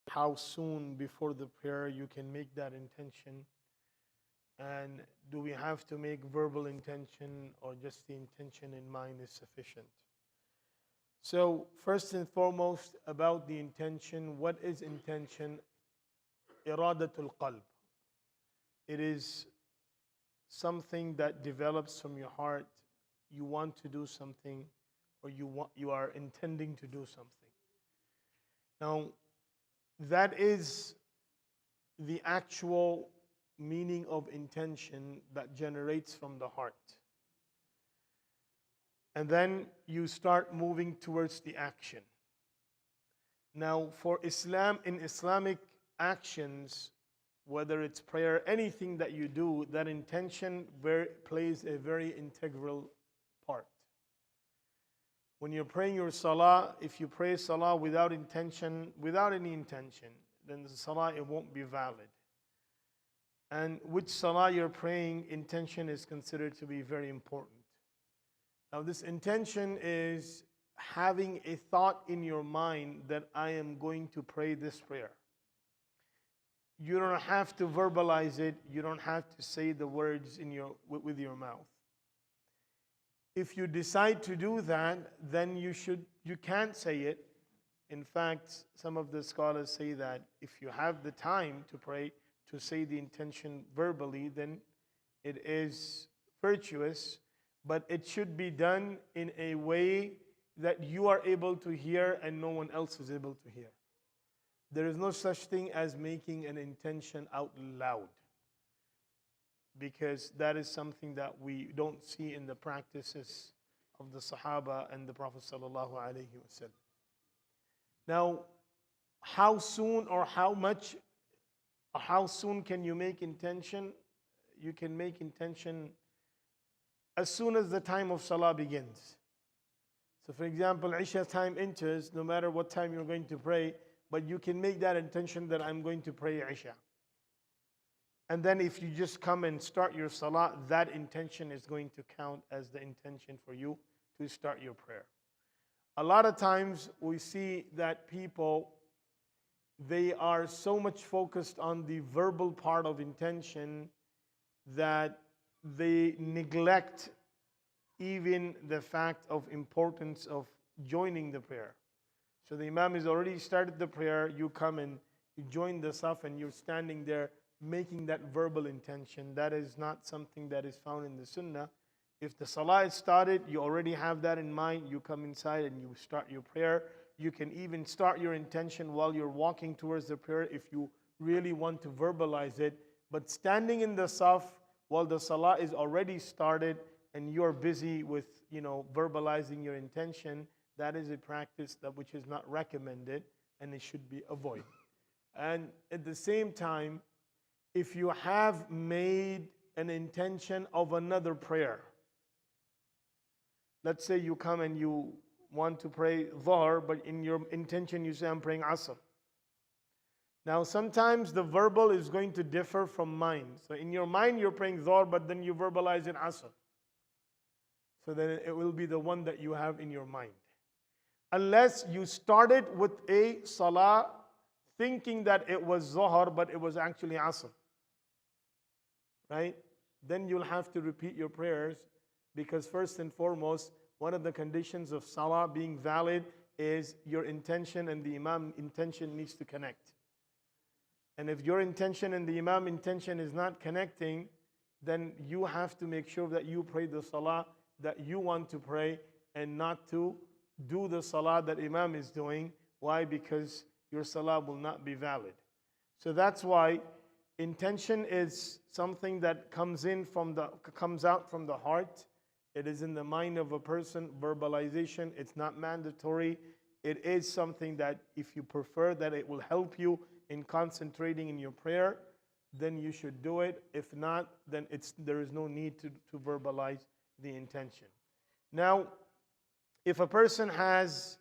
how soon before the prayer you can make that intention, and do we have to make verbal intention or just the intention in mind is sufficient? So first and foremost about the intention, what is intention? Iradatul qalb. It is something that develops from your heart. You want to do something, or you are intending to do something. Now, that is the actual meaning of intention that generates from the heart. And then you start moving towards the action. Now, for Islam, in Islamic actions, whether it's prayer, anything that you do, that intention plays a very integral part. When you're praying your salah, if you pray salah without intention, without any intention, then the salah, it won't be valid. And which salah you're praying, intention is considered to be very important. Now this intention is having a thought in your mind that I am going to pray this prayer. You don't have to verbalize it. You don't have to say the words with your mouth. If you decide to do that, then you can't say it. In fact, some of the scholars say that if you have the time to pray, to say the intention verbally, then it is virtuous, but it should be done in a way that you are able to hear and no one else is able to hear. There is no such thing as making an intention out loud, because that is something that we don't see in the practices of the Sahaba and the Prophet sallallahu alaihi wasallam. Now, how soon or how soon can you make intention? You can make intention as soon as the time of Salah begins. So for example, Isha time enters, no matter what time you're going to pray, but you can make that intention that I'm going to pray Isha. And then if you just come and start your Salah, that intention is going to count as the intention for you to start your prayer. A lot of times we see that people, they are so much focused on the verbal part of intention that they neglect even the fact of importance of joining the prayer. So the Imam has already started the prayer, you come and you join the saf and you're standing there making that verbal intention. That is not something that is found in the Sunnah. If the Salah is started, you already have that in mind, you come inside and you start your prayer. You can even start your intention while you're walking towards the prayer if you really want to verbalize it. But standing in the saf while the Salah is already started and you're busy with verbalizing your intention, that is a practice which is not recommended and it should be avoided. And at the same time, if you have made an intention of another prayer, let's say you come and you want to pray Dhuhr, but in your intention you say, I'm praying Asr. Now sometimes the verbal is going to differ from mind. So in your mind you're praying Dhuhr, but then you verbalize it Asr. So then it will be the one that you have in your mind. Unless you started with a Salah thinking that it was Dhuhr, but it was actually Asr. Right? Then you'll have to repeat your prayers, because first and foremost, one of the conditions of Salah being valid is your intention and the Imam intention needs to connect. And if your intention and the Imam intention is not connecting, then you have to make sure that you pray the Salah that you want to pray and not to do the Salah that Imam is doing. Why? Because your Salah will not be valid. So that's why intention is something that comes out from the heart. It is in the mind of a person. Verbalization, it's not mandatory. It is something that if you prefer that it will help you in concentrating in your prayer, then you should do it. If not, then there is no need to verbalize the intention. Now, if a person has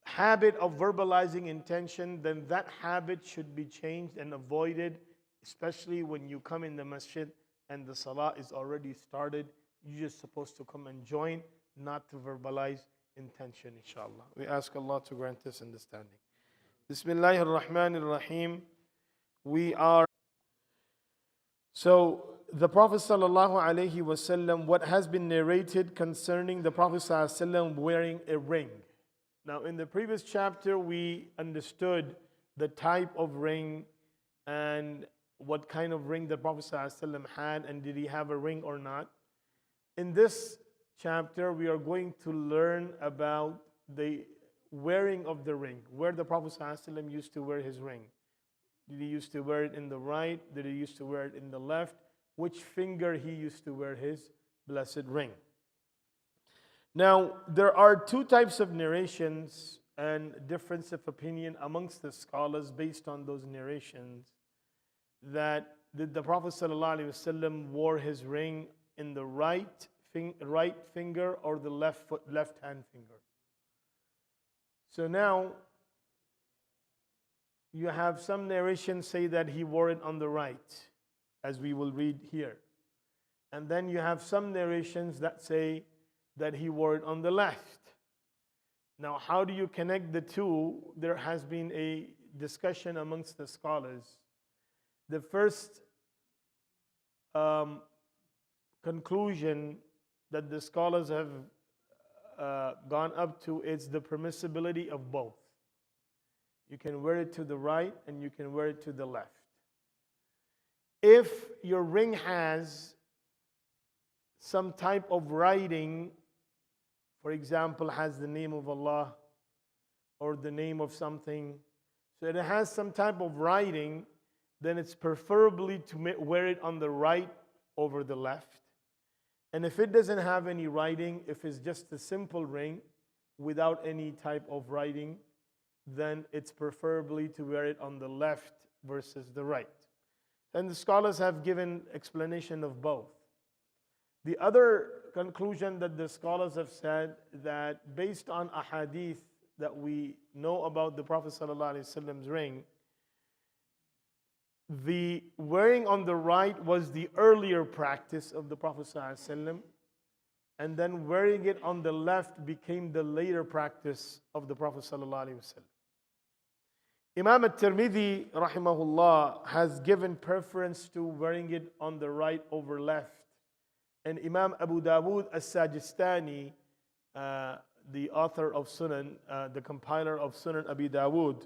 habit of verbalizing intention, then that habit should be changed and avoided, especially when you come in the masjid and the salah is already started. You're just supposed to come and join, not to verbalize intention, inshallah. We ask Allah to grant us understanding. Bismillahir Rahmanir Rahim. We are. So, the Prophet sallallahu alaihi wasallam, what has been narrated concerning the Prophet sallallahu alaihi wasallam wearing a ring. Now, in the previous chapter, we understood the type of ring and what kind of ring the Prophet sallallahu alaihi wasallam had, and did he have a ring or not. In this chapter, we are going to learn about the wearing of the ring, where the Prophet ﷺ used to wear his ring. Did he used to wear it in the right? Did he used to wear it in the left? Which finger he used to wear his blessed ring? Now, there are two types of narrations and difference of opinion amongst the scholars based on those narrations, that did the Prophet ﷺ wore his ring in the right finger or the left hand finger. So now, you have some narrations say that he wore it on the right, as we will read here. And then you have some narrations that say that he wore it on the left. Now, how do you connect the two? There has been a discussion amongst the scholars. The first conclusion that the scholars have gone up to is the permissibility of both. You can wear it to the right and you can wear it to the left. If your ring has some type of writing, for example, has the name of Allah or the name of something, so it has some type of writing, then it's preferably to wear it on the right over the left. And if it doesn't have any writing, if it's just a simple ring without any type of writing, then it's preferably to wear it on the left versus the right. And the scholars have given explanation of both. The other conclusion that the scholars have said, that based on a hadith that we know about the Prophet ﷺ's ring, the wearing on the right was the earlier practice of the Prophet ﷺ, and then wearing it on the left became the later practice of the Prophet ﷺ. Imam at-Tirmidhi rahimahullah has given preference to wearing it on the right over left, and Imam Abu Dawood as-Sajistani, the author of Sunan, the compiler of Sunan Abi Dawood,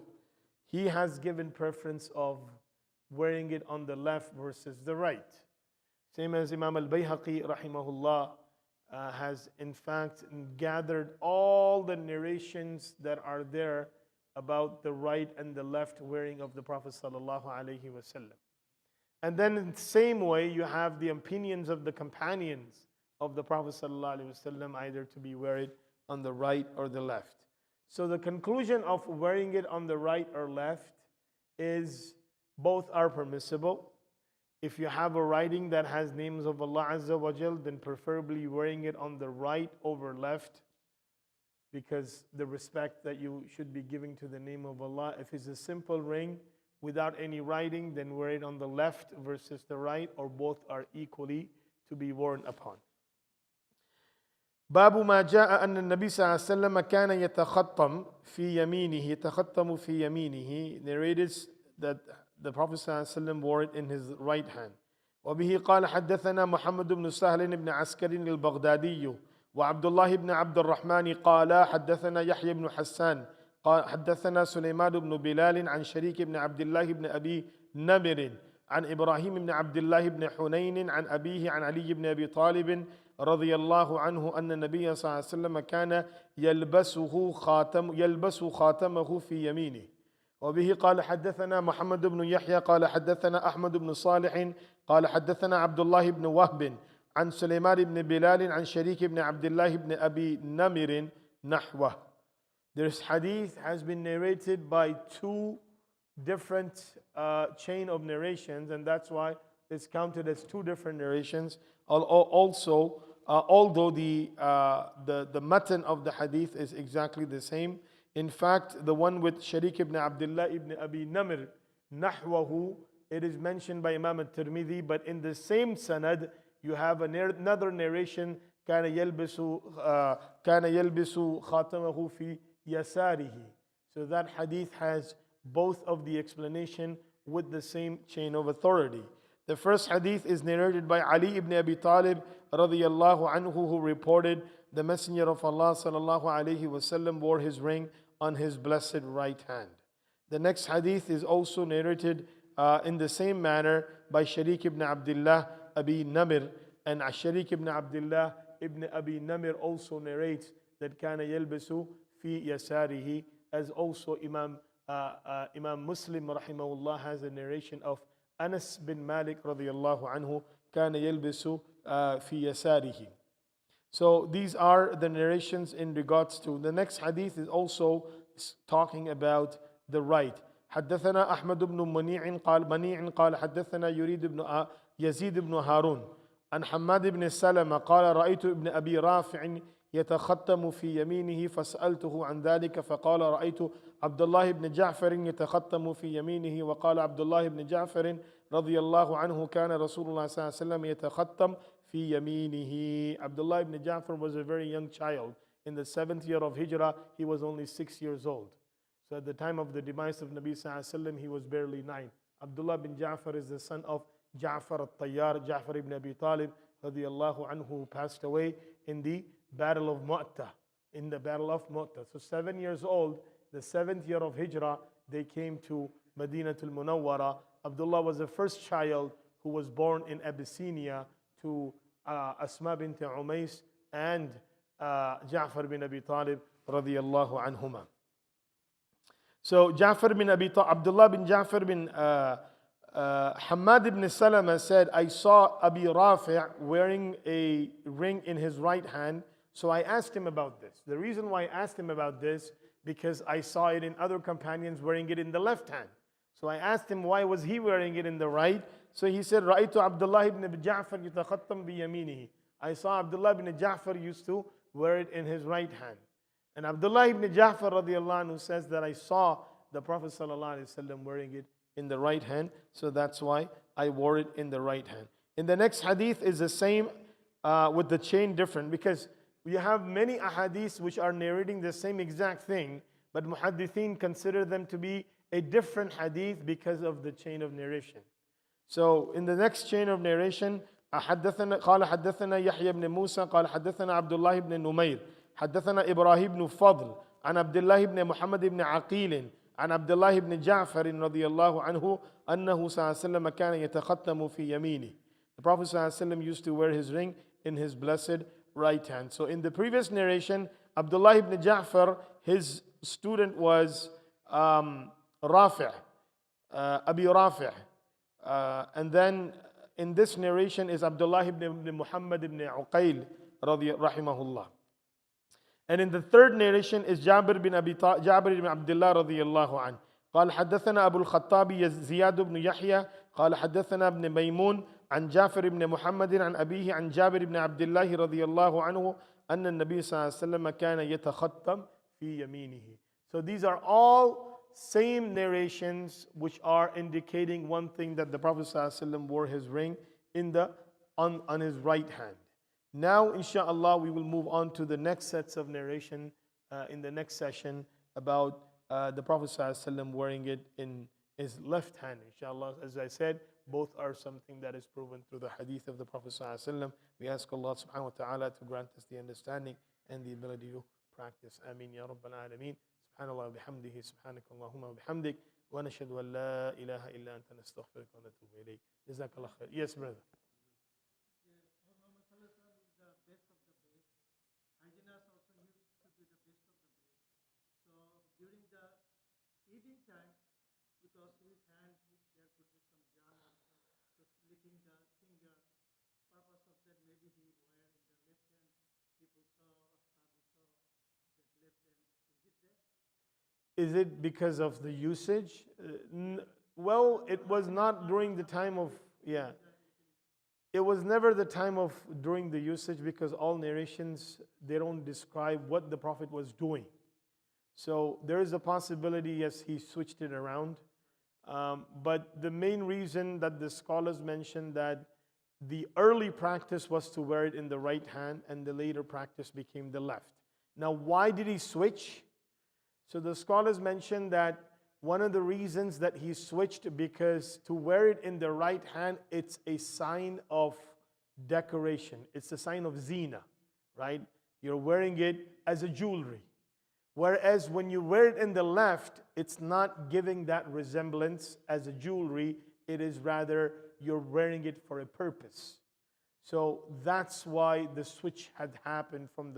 he has given preference of wearing it on the left versus the right. Same as Imam al-Bayhaqi rahimahullah has in fact gathered all the narrations that are there about the right and the left wearing of the Prophet sallallahu alaihi wasallam. And then in the same way, you have the opinions of the companions of the Prophet sallallahu alaihi wasallam, either to be wear on the right or the left. So the conclusion of wearing it on the right or left is both are permissible. If you have a writing that has names of Allah Azza wa Jal, then preferably wearing it on the right over left, because the respect that you should be giving to the name of Allah. If it's a simple ring without any writing, then wear it on the left versus the right, or both are equally to be worn upon. باب ما جاء أن النبي صلى الله عليه وسلم كان يتخطم في يمينه يتخطم في يمينه, narrated that the Prophet ﷺ wore it in his right hand. وبه قال حدثنا محمد بن سهل بن عسكر البغدادي وعبد الله بن عبد الرحمن قال حدثنا يحيى بن حسان قال حدثنا سليمان بن بلال عن شريك بن عبد الله بن أبي نمر عن إبراهيم بن عبد الله بن حنين عن أبيه عن علي بن أبي طالب رضي الله عنه أن النبي صلى الله عليه وسلم كان يلبس خاتمه في يمينه. وبه قال حدثنا محمد بن يحيى قال حدثنا أحمد بن صالح قال حدثنا عبد الله بن وهب عن سليمان بن بلال عن شريك بن عبد الله بن أبي نمر نحوه. This hadith has been narrated by two different chain of narrations, and that's why it's counted as two different narrations. Also, although the matan of the hadith is exactly the same. In fact, the one with Sharik ibn Abdullah ibn Abi Namr, Nahwahu, it is mentioned by Imam at-Tirmidhi, but in the same sanad, you have another narration, كان يلبس خاتمه في يساره. So that hadith has both of the explanation with the same chain of authority. The first hadith is narrated by Ali ibn Abi Talib radiyallahu anhu, who reported the Messenger of Allah sallallahu alayhi wasallam wore his ring on his blessed right hand. The next hadith is also narrated in the same manner by Sharik ibn Abdullah Abi Namir, and Sharik ibn Abdullah ibn Abi Namir also narrates that kana yalbasu fi yasarihi, as also Imam Muslim rahimahullah has a narration of Anas bin Malik radiyallahu anhu, kana yalbasu fi yasarihi. So these are the narrations in regards to. The next hadith is also talking about the right. حدثنا أحمد بن منيع قال حدثنا يزيد بن هارون عن حماد بن سلمة قال رأيت ابن أبي رافع يتختم في يمينه فسألته عن ذلك فقال رأيت عبد الله بن جعفر يتختم في يمينه وقال عبد الله بن جعفر رضي الله عنه كان رسول الله صلى الله عليه وسلم يتختم في يمينه. Abdullah ibn Ja'far was a very young child. In the 7th year of Hijrah, he was only 6 years old. So at the time of the demise of Nabi sallallahu alaihi wasallam, he was barely 9. Abdullah bin Ja'far is the son of Ja'far al-Tayyar, Ja'far ibn Abi Talib radiyallahu anhu, who passed away in the Battle of Mu'tah. In the Battle of Mu'tah. So 7 years old, the 7th year of Hijrah, they came to Madinatul Munawwara. Abdullah was the first child who was born in Abyssinia to Asma bint Umays and Ja'far bin Abi Talib radiyallahu anhuma. So Ja'far bin Abi Talib, Abdullah bin Ja'far bin Hamad ibn Salama said, I saw Abi Rafi' wearing a ring in his right hand. So I asked him about this. The reason why I asked him about this, because I saw it in other companions wearing it in the left hand. So I asked him why was he wearing it in the right. So he said, رأيت Abdullah ibn Ja'far يتختم بيمينه. I saw Abdullah ibn Ja'far used to wear it in his right hand. And Abdullah ibn Ja'far radiyallahu anhu says that I saw the Prophet sallallahu alaihi wasallam wearing it in the right hand. So that's why I wore it in the right hand. In the next hadith is the same with the chain different, because we have many ahadiths which are narrating the same exact thing, but muhaddithin consider them to be a different hadith because of the chain of narration. So in the next chain of narration, قال حدثنا يحيى بن موسى قال حدثنا عبد الله بن نمير حدثنا إبراهيم بن فضل عن عبد الله بن محمد بن عقيل عن عبد الله بن جعفر رضي الله عنه أنه صلى الله عليه وسلم كان يتختم في يمينه. The Prophet صلى الله عليه وسلم used to wear his ring in his blessed right hand. So in the previous narration, Abdullah ibn Ja'far, his student was Rafi', Abi Rafi'. And then in this narration is Abdullah ibn Muhammad ibn Uqayl rahimahullah. And in the third narration is Jabir ibn Abdullah radiyallahu anhu. قال حدثنا أبو الخطاب زياد بن يحيى قال حدثنا ابن ميمون عن جعفر بن محمد عن أبيه عن جابر بن عبد الله رضي الله عنه أن النبي صلى الله عليه وسلم كان يتختم في يمينه. So these are all same narrations which are indicating one thing, that the Prophet ﷺ wore his ring on his right hand. Now, inshallah, we will move on to the next sets of narration in the next session about the Prophet ﷺ wearing it in his left hand. Inshallah, as I said, both are something that is proven through the hadith of the Prophet ﷺ. We ask Allah subhanahu wa ta'ala to grant us the understanding and the ability to practice. Ameen ya Rabbal Alameen. سبحان الله وبحمده سبحانك اللهم وبحمدك ونشهد أن لا إله إلا أنت نستغفرك ونتوب إليك. جزاك الله خير. Yes, brother. Is it because of the usage? Well, it was not during the time of, yeah. It was never the time of during the usage, because all narrations, they don't describe what the Prophet was doing. So there is a possibility, yes, he switched it around. But the main reason that the scholars mentioned that the early practice was to wear it in the right hand and the later practice became the left. Now, why did he switch? So the scholars mentioned that one of the reasons that he switched, because to wear it in the right hand, it's a sign of decoration. It's a sign of zina, right? You're wearing it as a jewelry. Whereas when you wear it in the left, it's not giving that resemblance as a jewelry. It is rather you're wearing it for a purpose. So that's why the switch had happened from the